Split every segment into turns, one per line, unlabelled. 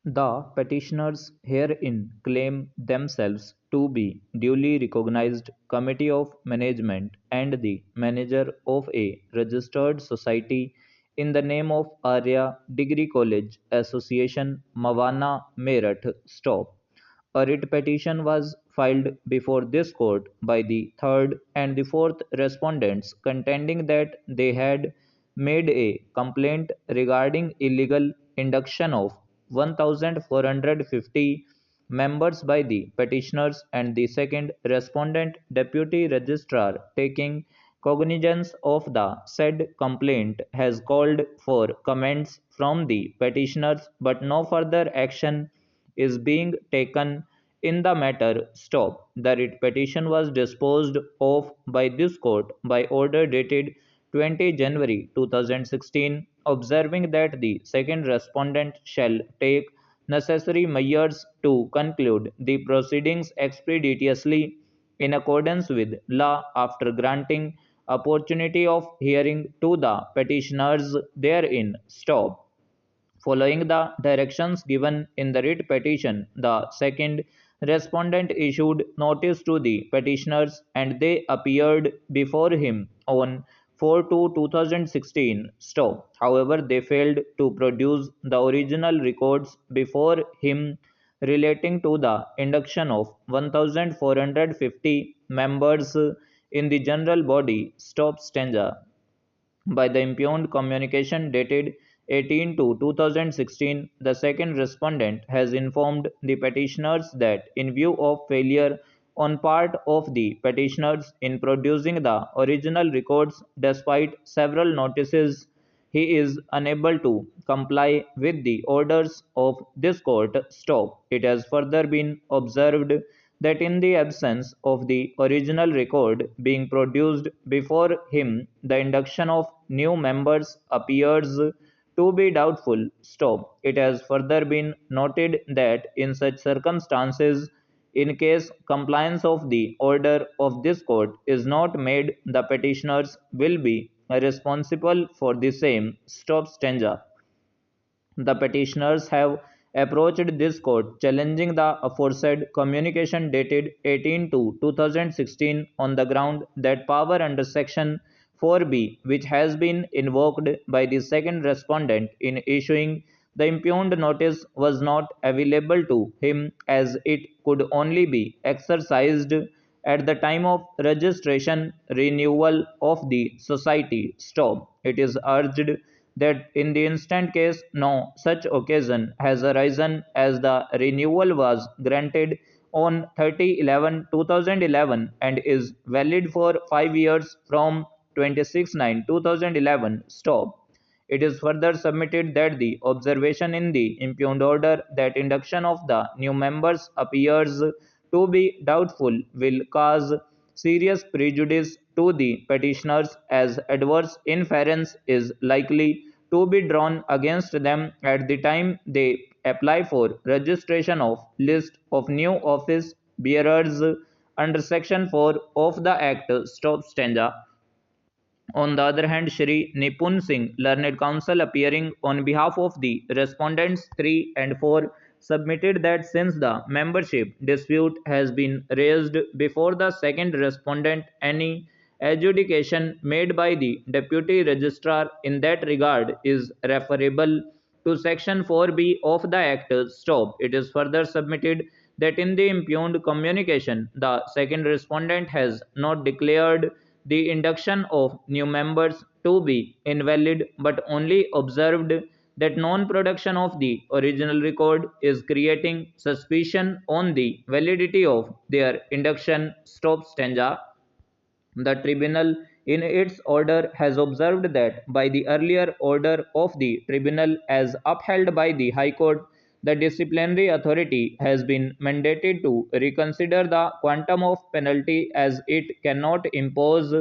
The petitioners herein claim themselves to be duly recognized committee of management and the manager of a registered society in the name of Arya Degree College Association Mawana Meerut. Stop. A writ petition was filed before this court by the third and the fourth respondents contending that they had made a complaint regarding illegal induction of 1,450 members by the petitioners, and the second respondent deputy registrar taking cognizance of the said complaint has called for comments from the petitioners, but no further action is being taken in the matter. Stop. The writ petition was disposed of by this court by order dated 20 January 2016, observing that the second respondent shall take necessary measures to conclude the proceedings expeditiously in accordance with law after granting opportunity of hearing to the petitioners therein. Stop. Following the directions given in the writ petition, the second respondent issued notice to the petitioners and they appeared before him on 4/2/2016. Stop. However, they failed to produce the original records before him relating to the induction of 1,450 members in the general body. Stop stanza by the impugned communication dated 18/2/2016, the second respondent has informed the petitioners that in view of failure on part of the petitioners in producing the original records despite several notices, he is unable to comply with the orders of this court. Stop. It has further been observed that in the absence of the original record being produced before him, the induction of new members appears to be doubtful. Stop. It has further been noted that in such circumstances, in case compliance of the order of this court is not made, the petitioners will be responsible for the same. Stop stanza. The petitioners have approached this court challenging the aforesaid communication dated 18/2/2016 on the ground that power under Section 4B, which has been invoked by the second respondent in issuing the impugned notice, was not available to him as it could only be exercised at the time of registration renewal of the society. Stop. It is urged that in the instant case no such occasion has arisen, as the renewal was granted on 30/11/2011 and is valid for 5 years from 26/9/2011. Stop. It is further submitted that the observation in the impugned order that induction of the new members appears to be doubtful will cause serious prejudice to the petitioners, as adverse inference is likely to be drawn against them at the time they apply for registration of list of new office bearers under Section 4 of the Act. Stop stanza. On the other hand, Shri Nipun Singh, learned counsel appearing on behalf of the respondents 3 and 4, submitted that since the membership dispute has been raised before the second respondent, any adjudication made by the deputy registrar in that regard is referable to Section 4B of the Act. Stop. It is further submitted that in the impugned communication, the second respondent has not declared the induction of new members to be invalid, but only observed that non-production of the original record is creating suspicion on the validity of their induction. Stop stanza. The tribunal in its order has observed that by the earlier order of the tribunal as upheld by the High Court, the disciplinary authority has been mandated to reconsider the quantum of penalty, as it cannot impose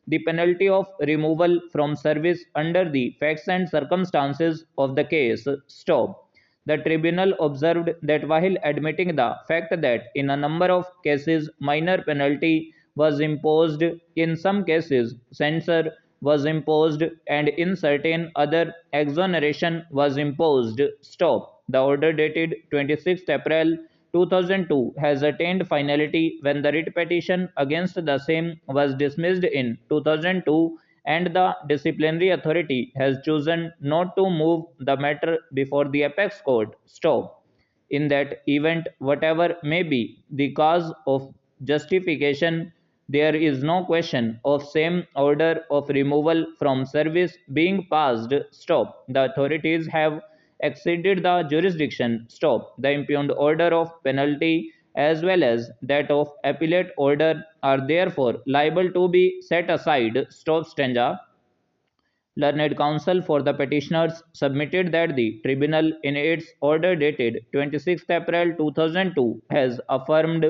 the penalty of removal from service under the facts and circumstances of the case. Stop. The tribunal observed that while admitting the fact that in a number of cases minor penalty was imposed, in some cases censure was imposed, and in certain other exoneration was imposed. Stop. The order dated 26th April 2002 has attained finality when the writ petition against the same was dismissed in 2002 and the disciplinary authority has chosen not to move the matter before the apex court. Stop. In that event, whatever may be the cause of justification, there is no question of same order of removal from service being passed. Stop. The authorities have exceeded the jurisdiction. Stop. The impugned order of penalty as well as that of appellate order are therefore liable to be set aside. Stop stanza. Learned counsel for the petitioners submitted that the tribunal in its order dated 26th April 2002 has affirmed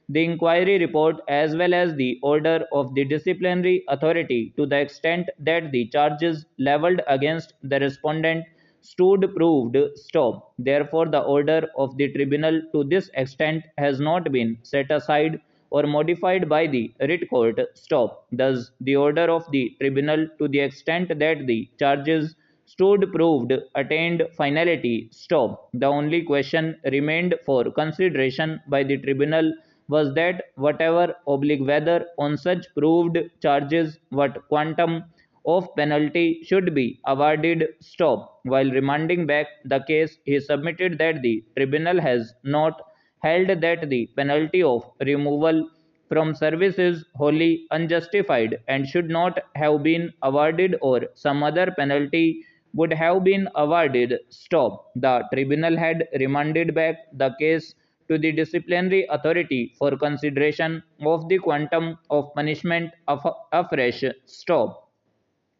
the inquiry report as well as the order of the disciplinary authority to the extent that the charges levelled against the respondent stood proved. Stop. Therefore, the order of the tribunal to this extent has not been set aside or modified by the writ court. Stop. Thus, the order of the tribunal to the extent that the charges stood proved attained finality. Stop. The only question remained for consideration by the tribunal was that whatever oblique whether on such proved charges what quantum of penalty should be awarded. Stop. While remanding back the case, he submitted that the tribunal has not held that the penalty of removal from service is wholly unjustified and should not have been awarded or some other penalty would have been awarded. Stop. The tribunal had remanded back the case to the disciplinary authority for consideration of the quantum of punishment of afresh. Stop.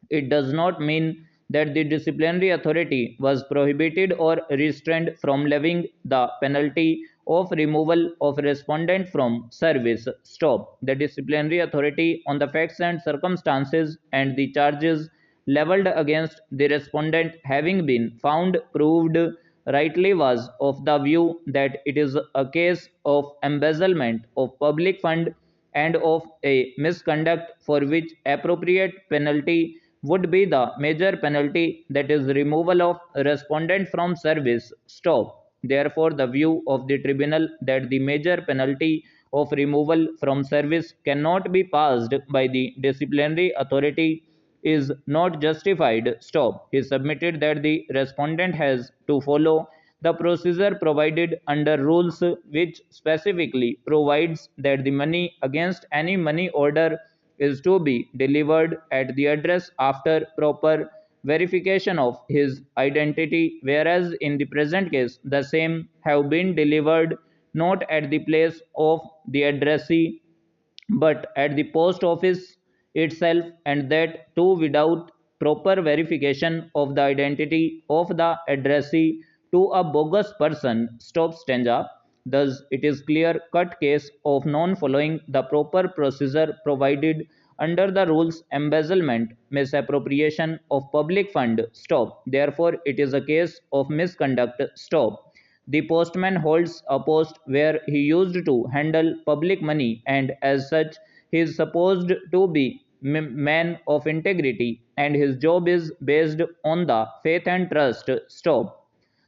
It does not mean that the disciplinary authority was prohibited or restrained from levying the penalty of removal of respondent from service. Stop. The disciplinary authority on the facts and circumstances and the charges levelled against the respondent having been found proved rightly was of the view that it is a case of embezzlement of public fund and of a misconduct for which appropriate penalty would be the major penalty, that is removal of respondent from service. Stop. Therefore, the view of the tribunal that the major penalty of removal from service cannot be passed by the disciplinary authority is not justified. Stop. He submitted that the respondent has to follow the procedure provided under rules which specifically provides that the money against any money order is to be delivered at the address after proper verification of his identity, whereas in the present case the same have been delivered not at the place of the addressee but at the post office itself, and that too without proper verification of the identity of the addressee to a bogus person. Stop stanza. Thus, it is clear-cut case of non-following the proper procedure provided under the rules embezzlement, misappropriation of public fund. Stop. Therefore, it is a case of misconduct. Stop. The postman holds a post where he used to handle public money and as such he is supposed to be man of integrity and his job is based on the faith and trust. Stop.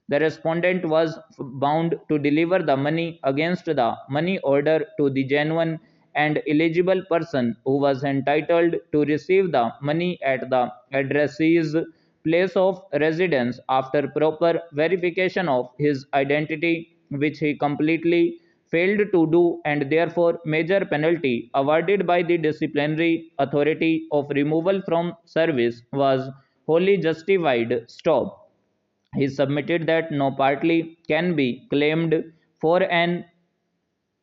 The respondent was bound to deliver the money against the money order to the genuine and eligible person who was entitled to receive the money at the addressee's place of residence after proper verification of his identity, which he completely failed to do, and therefore major penalty awarded by the disciplinary authority of removal from service was wholly justified. Stop. He submitted that no party can be claimed for an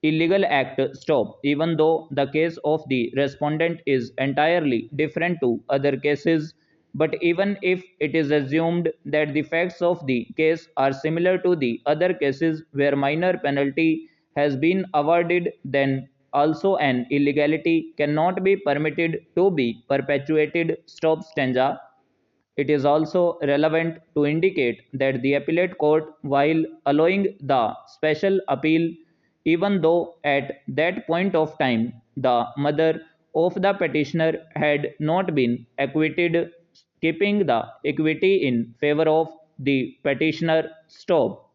illegal act. Stop. Even though the case of the respondent is entirely different to other cases, but even if it is assumed that the facts of the case are similar to the other cases where minor penalty has been awarded, then also an illegality cannot be permitted to be perpetuated. Stop stanza. It is also relevant to indicate that the appellate court, while allowing the special appeal, even though at that point of time the mother of the petitioner had not been acquitted, keeping the equity in favor of the petitioner. Stop.